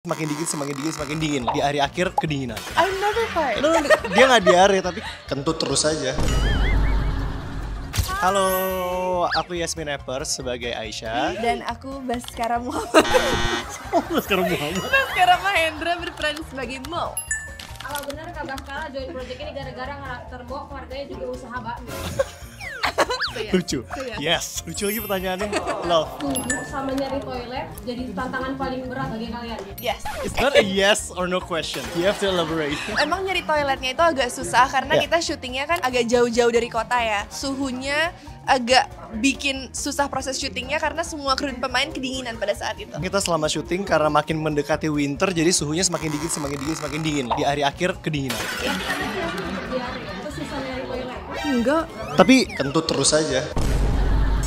Semakin dingin, semakin dingin, semakin dingin. Di hari akhir kedinginan. I'm never fart. Dia nggak diare tapi kentut terus aja. Halo, aku Yasmin Epers sebagai Aisyah. Dan aku Baskara Muhammad. Baskara Muhammad. Baskara Mahendra berperan sebagai Mo. Kalau benar Kak Baskara join project ini gara-gara karakter Bo keluarganya juga usaha bakmi. Lucu. Yes. Lucu lagi pertanyaannya. Love. Tubuh sama nyari toilet jadi tantangan paling berat bagi kalian. Yes. It's not a yes or no question. You have to elaborate. Emang nyari toiletnya itu agak susah karena Yeah. kita syutingnya kan agak jauh-jauh dari kota ya. Suhunya agak bikin susah proses syutingnya karena semua kru dan pemain kedinginan pada saat itu. Kita selama syuting karena makin mendekati winter jadi suhunya semakin dingin, semakin dingin, semakin dingin. Di hari akhir kedinginan. Terus susah nyari toilet. Enggak. Tapi kentut terus aja.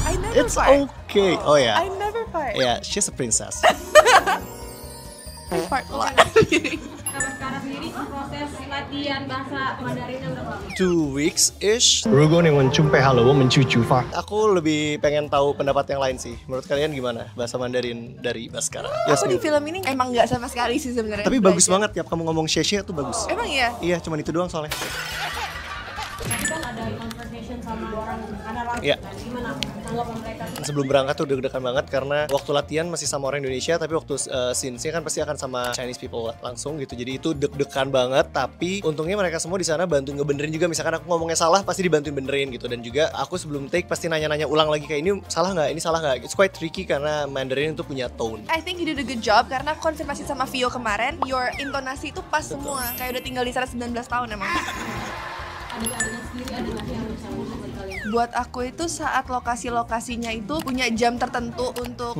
I never It's fart. okay. Oh ya. I never fart. Yeah, she's a princess. I fart a lot. Kak Baskara sendiri proses latihan bahasa Mandarinnya udah lama. 2 weeks-ish. 如果你们准备好了，我们就出发。 Aku lebih pengen tahu pendapat yang lain sih. Menurut kalian gimana bahasa Mandarin dari Baskara? Aku di Yasmin. film ini emang nggak sama sekali sih sebenarnya. Tapi bagus belajar. banget tiap kamu ngomong Sheshe tuh bagus. Emang ya? Iya, cuman itu doang soalnya. Tapi kan ada conversation sama orang karena langsung. Iya. Gimana tanggapan mereka? Sebelum berangkat tuh deg-degan banget karena waktu latihan masih sama orang Indonesia tapi waktu scenes-nya kan pasti akan sama Chinese people langsung gitu. Jadi itu deg-degan banget tapi untungnya mereka semua di sana bantu ngebenerin juga. Misalkan aku ngomongnya salah pasti dibantuin benerin gitu. Dan juga aku sebelum take pasti nanya-nanya ulang lagi kayak ini salah nggak, ini salah nggak. It's quite tricky karena Mandarin itu punya tone. I think you did a good job karena konfirmasi sama Vio kemarin, your intonasi itu pas semua. Kayak udah tinggal di sana 19 tahun emang. Adegan sendiri ada nggak sih yang bisa buat kalian? Buat aku itu saat lokasi-lokasinya itu punya jam tertentu untuk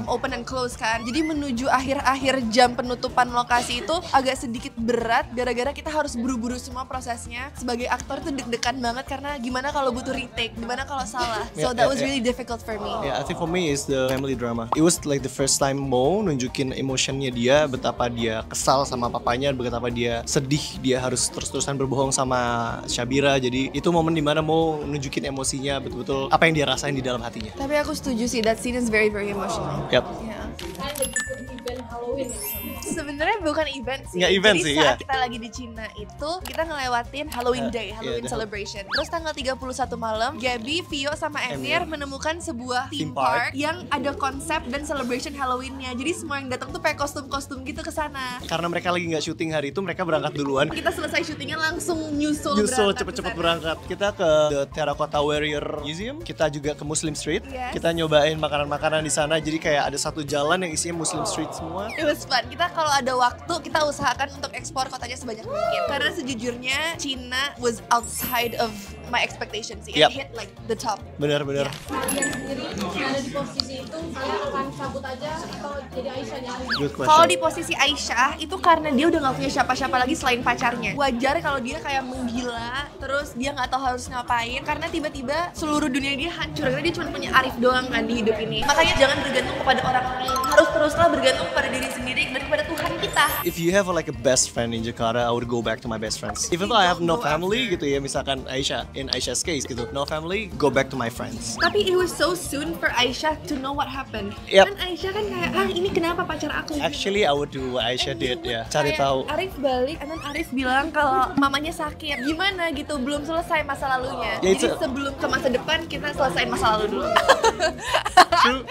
open and close kan. Jadi menuju akhir-akhir jam penutupan lokasi itu agak sedikit berat gara-gara kita harus buru-buru semua prosesnya. Sebagai aktor itu deg-degan banget karena gimana kalau butuh retake, gimana kalau salah. So that was really difficult for me. Yeah, I think for me is the family drama. It was like the first time Mo nunjukin emotionnya dia, betapa dia kesal sama papanya, betapa dia sedih, dia harus terus-terusan berbohong sama Shabira. Jadi itu momen dimana Mo nunjukin emosinya betul-betul apa yang dia rasain di dalam hatinya. Tapi aku setuju sih, that scene is very emotional. Yap. Yeah. Kalian lagi ikut event Halloween ya? Sebenarnya bukan event sih. Nggak event Jadi sih, saat ya. kita lagi di Cina itu kita ngelewatin Halloween Day, Halloween iya, celebration. Terus tanggal 31 malam, Gabby, Vio sama Emir menemukan sebuah theme Theme park. park yang ada konsep dan celebration Halloween-nya. Jadi semua yang datang tuh pakai kostum-kostum gitu ke sana. Karena mereka lagi nggak syuting hari itu, mereka berangkat duluan. Kita selesai syutingnya langsung nyusul berangkat Cepet-cepet ke sana. berangkat. Kita ke The Terracotta Warrior Museum. Kita juga ke Muslim Street. Yes. Kita nyobain makanan-makanan di sana. Jadi kayak ada satu jalan yang isinya Muslim Street semua. It was fun. Kita kalau ada waktu kita usahakan untuk ekspor kotanya sebanyak mungkin. Karena sejujurnya Cina was outside of my expectations sih. It Yep. hit like the top. Benar-benar. Kalian sendiri yang ada di posisi itu, kalian akan cabut aja atau jadi Aisyah nyari? Good Kalau di question. posisi Aisyah itu karena dia udah nggak punya siapa-siapa lagi selain pacarnya. Wajar kalau dia kayak menggila, terus dia nggak tahu harus ngapain karena tiba-tiba seluruh dunia dia hancur karena dia cuma punya Arif doang kan di hidup ini. Makanya jangan bergantung kepada orang lain, harus teruslah bergantung pada diri sendiri dan kepada Tuhan kita. If you have like a best friend in Jakarta, I would go back to my best friends. Even though I have no family gitu ya, misalkan Aisyah, in Aisyah's case gitu, no family, go back to my friends. Tapi it was so soon for Aisyah to know what happened. Yep. Kan Aisyah kan kayak, ini kenapa pacar aku? Actually, I would do what Aisyah did ya, cari Kayak tahu. Arif balik, and then Arif bilang kalau mamanya sakit. Gimana gitu, belum selesai masa lalunya. Ya, Jadi itu- sebelum ke masa depan kita selesai masa lalu dulu. True.